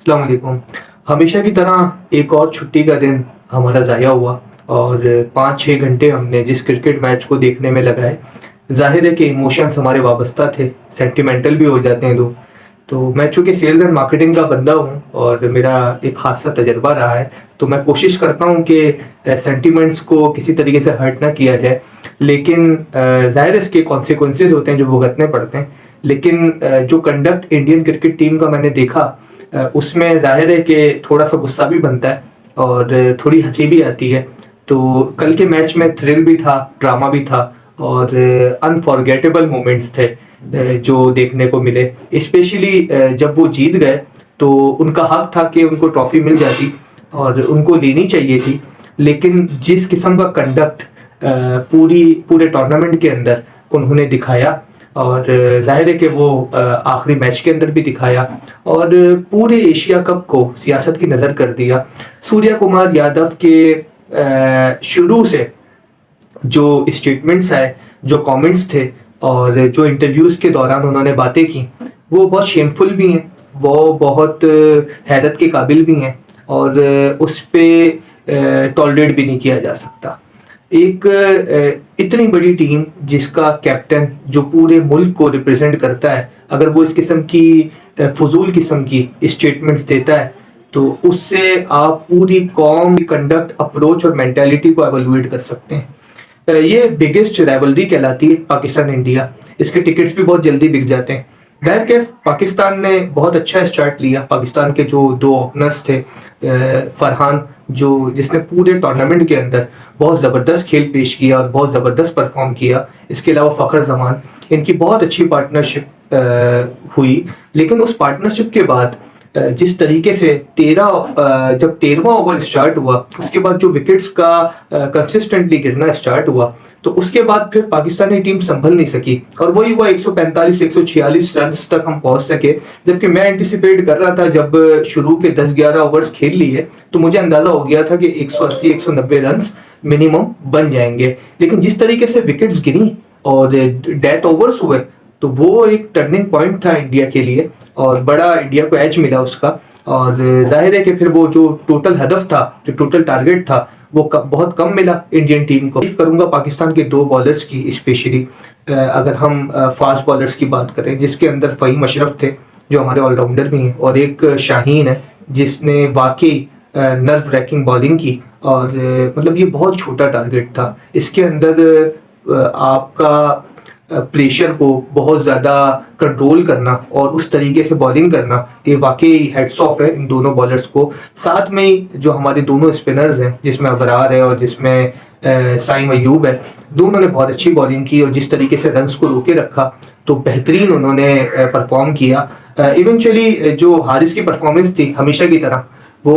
अस्सलाम वालेकुम। हमेशा की तरह एक और छुट्टी का दिन हमारा ज़ाया हुआ और 5-6 घंटे हमने जिस क्रिकेट मैच को देखने में लगाए, ज़ाहिर है कि इमोशंस हमारे वाबस्ता थे, सेंटिमेंटल भी हो जाते हैं लोग। तो मैं चूँकि सेल्स एंड मार्केटिंग का बंदा हूँ और मेरा एक ख़ासा तजुर्बा रहा है, तो मैं कोशिश करता हूँ कि सेंटिमेंट्स को किसी तरीके से हर्ट ना किया जाए। लेकिन ज़ाहिर है इसके कॉन्सिक्वेंसेस होते हैं जो भुगतने पड़ते हैं। लेकिन जो कंडक्ट इंडियन क्रिकेट टीम का मैंने देखा, उसमें ज़ाहिर है कि थोड़ा-सा गुस्सा भी बनता है और थोड़ी हँसी भी आती है। तो कल के मैच में थ्रिल भी था, ड्रामा भी था और अनफॉरगेटेबल मोमेंट्स थे जो देखने को मिले। स्पेशली जब वो जीत गए तो उनका हक था कि उनको ट्रॉफी मिल जाती और उनको लेनी चाहिए थी। लेकिन जिस किस्म का कंडक्ट पूरे टूर्नामेंट के अंदर उन्होंने दिखाया और ज़ाहिर है कि वो आखिरी मैच के अंदर भी दिखाया और पूरे एशिया कप को सियासत की नज़र कर दिया। सूर्या कुमार यादव के शुरू से जो स्टेटमेंट्स आए, जो कमेंट्स थे और जो इंटरव्यूज़ के दौरान उन्होंने बातें की, वो बहुत शेमफुल भी हैं, वो बहुत हैरत के काबिल भी हैं और उस पे टॉलरेट भी नहीं किया जा सकता। एक इतनी बड़ी टीम जिसका कैप्टन जो पूरे मुल्क को रिप्रेजेंट करता है, अगर वो इस किस्म की फजूल किस्म की स्टेटमेंट्स देता है तो उससे आप पूरी कौम की कंडक्ट, अप्रोच और मेंटालिटी को एवेलुएट कर सकते हैं। ये बिगेस्ट राइवलरी कहलाती है पाकिस्तान इंडिया। इसके टिकट्स भी बहुत जल्दी बिक जाते हैं। बहर कैफ पाकिस्तान ने बहुत अच्छा स्टार्ट लिया। पाकिस्तान के जो दो ओपनर्स थे, फरहान जो जिसने पूरे टूर्नामेंट के अंदर बहुत ज़बरदस्त खेल पेश किया और बहुत ज़बरदस्त परफॉर्म किया, इसके अलावा फ़खर जमान, इनकी बहुत अच्छी पार्टनरशिप हुई। लेकिन उस पार्टनरशिप के बाद जिस तरीके से जब 13वां ओवर स्टार्ट हुआ, उसके बाद जो विकेट्स का कंसिस्टेंटली गिरना स्टार्ट हुआ, तो उसके बाद फिर पाकिस्तानी टीम संभल नहीं सकी और वही हुआ 145-146 रन तक हम पहुंच सके। जबकि मैं एंटिसिपेट कर रहा था, जब शुरू के 10-11 ओवर्स खेल लिए तो मुझे अंदाजा हो गया था कि 180-190 रन मिनिमम बन जाएंगे। लेकिन जिस तरीके से विकेट्स गिरी और डेथ ओवर्स हुए, तो वो एक टर्निंग पॉइंट था इंडिया के लिए और बड़ा इंडिया को एज मिला उसका। और जाहिर है कि फिर वो जो टोटल हदफ था, जो टोटल टारगेट था, वो बहुत कम मिला इंडियन टीम को। तारीफ करूंगा पाकिस्तान के दो बॉलर्स की, स्पेशली अगर हम फास्ट बॉलर्स की बात करें, जिसके अंदर फ़हीम अशरफ थे जो हमारे ऑलराउंडर भी हैं और एक शाहीन है जिसने वाकई नर्व रैकिंग बॉलिंग की। और मतलब ये बहुत छोटा टारगेट था, इसके अंदर आपका प्रेशर को बहुत ज़्यादा कंट्रोल करना और उस तरीके से बॉलिंग करना, ये वाकई हेड्स ऑफ है इन दोनों बॉलर्स को। साथ में ही जो हमारे दोनों स्पिनर्स हैं, जिसमें अबरार है और जिसमें साइम अयूब है, दोनों ने बहुत अच्छी बॉलिंग की और जिस तरीके से रन्स को रोके रखा, तो बेहतरीन उन्होंने परफॉर्म किया। इवेंचुअली जो हारिस की परफॉर्मेंस थी हमेशा की तरह वो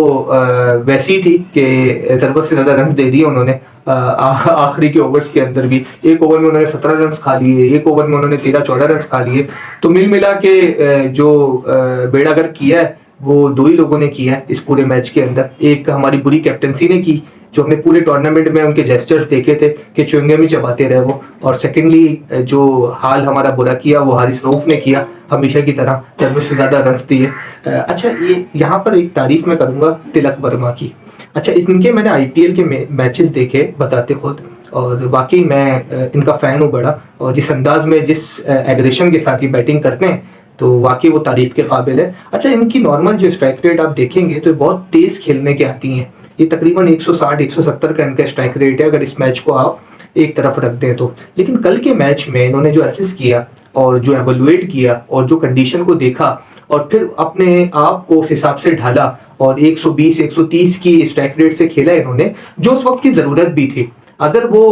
वैसी थी कि ज़रूरत से ज़्यादा रन दे दिए उन्होंने। आखिरी के ओवर्स के अंदर भी एक ओवर में उन्होंने 17 रन खा लिए, एक ओवर में उन्होंने 13-14 रन खा लिए। तो मिल मिला के जो बेड़ागर किया है वो दो ही लोगों ने किया है इस पूरे मैच के अंदर। एक हमारी बुरी कैप्टनसी ने की, जो हमने पूरे टूर्नामेंट में उनके जेस्चर्स देखे थे कि च्युइंगम ही चबाते रहे वो। और सेकेंडली जो हाल हमारा बुरा किया वो हारिस रऊफ ने किया, हमेशा की तरह ज़रूरत से ज़्यादा रन दिए। अच्छा, ये यहाँ पर एक तारीफ मैं करूँगा तिलक वर्मा की। अच्छा, इनके मैंने आईपीएल के मैचेस देखे बताते खुद, और वाकई मैं इनका फ़ैन हूँ बड़ा। और जिस अंदाज में, जिस एग्रेशन के साथ ये बैटिंग करते हैं, तो वाकई वो तारीफ के काबिल है। अच्छा, इनकी नॉर्मल जो स्ट्राइक रेट आप देखेंगे तो बहुत तेज़ खेलने के आती हैं। ये तकरीबन 160-170 का इनका स्ट्राइक रेट है, अगर इस मैच को आप एक तरफ रख दें तो। लेकिन कल के मैच में इन्होंने जो असिस्ट किया और जो एवोल्यूएट किया और जो कंडीशन को देखा और फिर अपने आप को उस हिसाब से ढाला और 120-130 की स्ट्राइक रेट से खेला इन्होंने, जो उस वक्त की ज़रूरत भी थी। अगर वो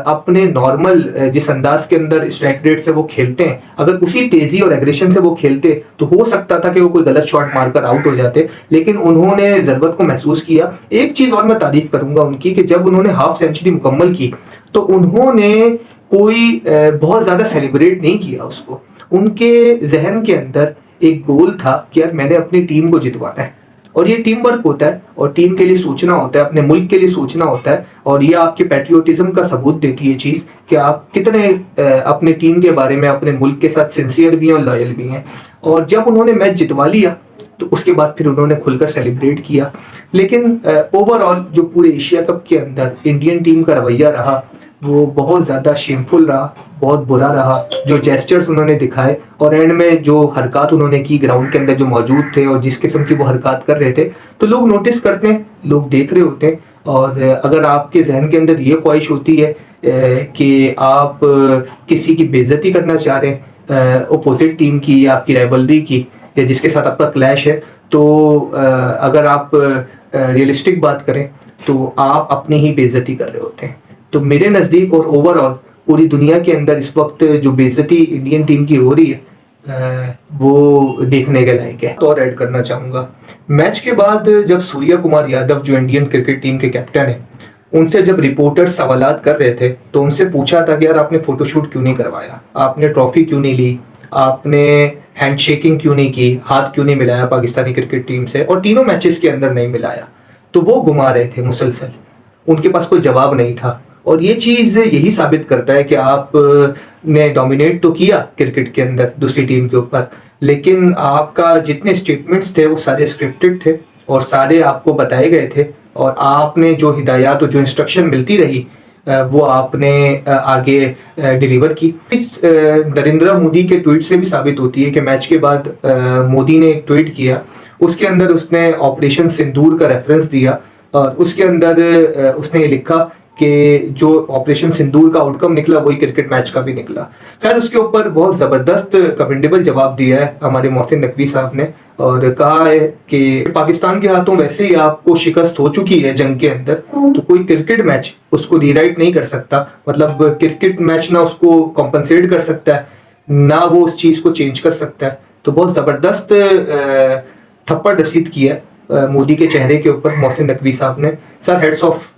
अपने नॉर्मल जिस अंदाज के अंदर स्ट्राइक रेट से वो खेलते हैं, अगर उसी तेजी और एग्रेशन से वो खेलते, तो हो सकता था कि वो कोई गलत शॉट मारकर आउट हो जाते। लेकिन उन्होंने ज़रूरत को महसूस किया। एक चीज़ और मैं तारीफ करूंगा उनकी, कि जब उन्होंने हाफ सेंचुरी मुकम्मल की तो उन्होंने कोई बहुत ज़्यादा सेलिब्रेट नहीं किया उसको। उनके जहन के अंदर एक गोल था कि यार मैंने अपनी टीम को जितवाना है, और ये टीम वर्क होता है और टीम के लिए सोचना होता है, अपने मुल्क के लिए सोचना होता है। और ये आपके पैट्रियोटिज्म का सबूत देती है चीज़ कि आप कितने अपने टीम के बारे में, अपने मुल्क के साथ सिंसियर भी हैं और लॉयल भी हैं। और जब उन्होंने मैच जितवा लिया तो उसके बाद फिर उन्होंने खुलकर सेलिब्रेट किया। लेकिन ओवरऑल जो पूरे एशिया कप के अंदर इंडियन टीम का रवैया रहा वो बहुत ज़्यादा शेमफुल रहा, बहुत बुरा रहा। जो जेस्चर्स उन्होंने दिखाए और एंड में जो हरकत उन्होंने की ग्राउंड के अंदर जो मौजूद थे और जिस किस्म की वो हरकत कर रहे थे, तो लोग नोटिस करते हैं, लोग देख रहे होते हैं। और अगर आपके जहन के अंदर ये ख्वाहिश होती है कि आप किसी की बेइज्जती करना चाह रहे हैं अपोजिट टीम की या आपकी राइवलरी की या जिसके साथ आपका क्लैश है, तो अगर आप रियलिस्टिक बात करें तो आप अपनी ही बेइज्जती कर रहे होते हैं। तो मेरे नज़दीक और ओवरऑल पूरी दुनिया के अंदर इस वक्त जो बेइज्जती इंडियन टीम की हो रही है वो देखने के लायक है। तो और ऐड करना चाहूँगा, मैच के बाद जब सूर्या कुमार यादव जो इंडियन क्रिकेट टीम के कैप्टन हैं, उनसे जब रिपोर्टर्स सवालात कर रहे थे तो उनसे पूछा था कि यार आपने फ़ोटोशूट क्यों नहीं करवाया, आपने ट्रॉफी क्यों नहीं ली, आपने हैंडशेकिंग क्यों नहीं की, हाथ क्यों नहीं मिलाया पाकिस्तानी क्रिकेट टीम से, और तीनों मैचेस के अंदर नहीं मिलाया। तो वो घुमा रहे थे मुसलसल, उनके पास कोई जवाब नहीं था। और ये चीज़ यही साबित करता है कि आप ने डोमिनेट तो किया क्रिकेट के अंदर दूसरी टीम के ऊपर, लेकिन आपका जितने स्टेटमेंट्स थे वो सारे स्क्रिप्टेड थे और सारे आपको बताए गए थे, और आपने जो हिदायत और जो इंस्ट्रक्शन मिलती रही वो आपने आगे डिलीवर की। इस नरेंद्र मोदी के ट्वीट से भी साबित होती है कि मैच के बाद मोदी ने एक ट्वीट किया, उसके अंदर उसने ऑपरेशन सिंदूर का रेफरेंस दिया और उसके अंदर उसने ये लिखा कि जो ऑपरेशन सिंदूर का आउटकम निकला वही क्रिकेट मैच का भी निकला। खैर उसके ऊपर बहुत ज़बरदस्त कमेंडेबल जवाब दिया है हमारे मोहसिन नकवी साहब ने और कहा है कि पाकिस्तान के हाथों वैसे ही आपको शिकस्त हो चुकी है जंग के अंदर, तो कोई क्रिकेट मैच उसको रीराइट नहीं कर सकता। मतलब क्रिकेट मैच ना उसको कॉम्पनसेट कर सकता है ना वो उस चीज़ को चेंज कर सकता है। तो बहुत ज़बरदस्त थप्पड़ रसीद किया है मोदी के चेहरे के ऊपर मोहसिन नकवी साहब ने। Sir heads of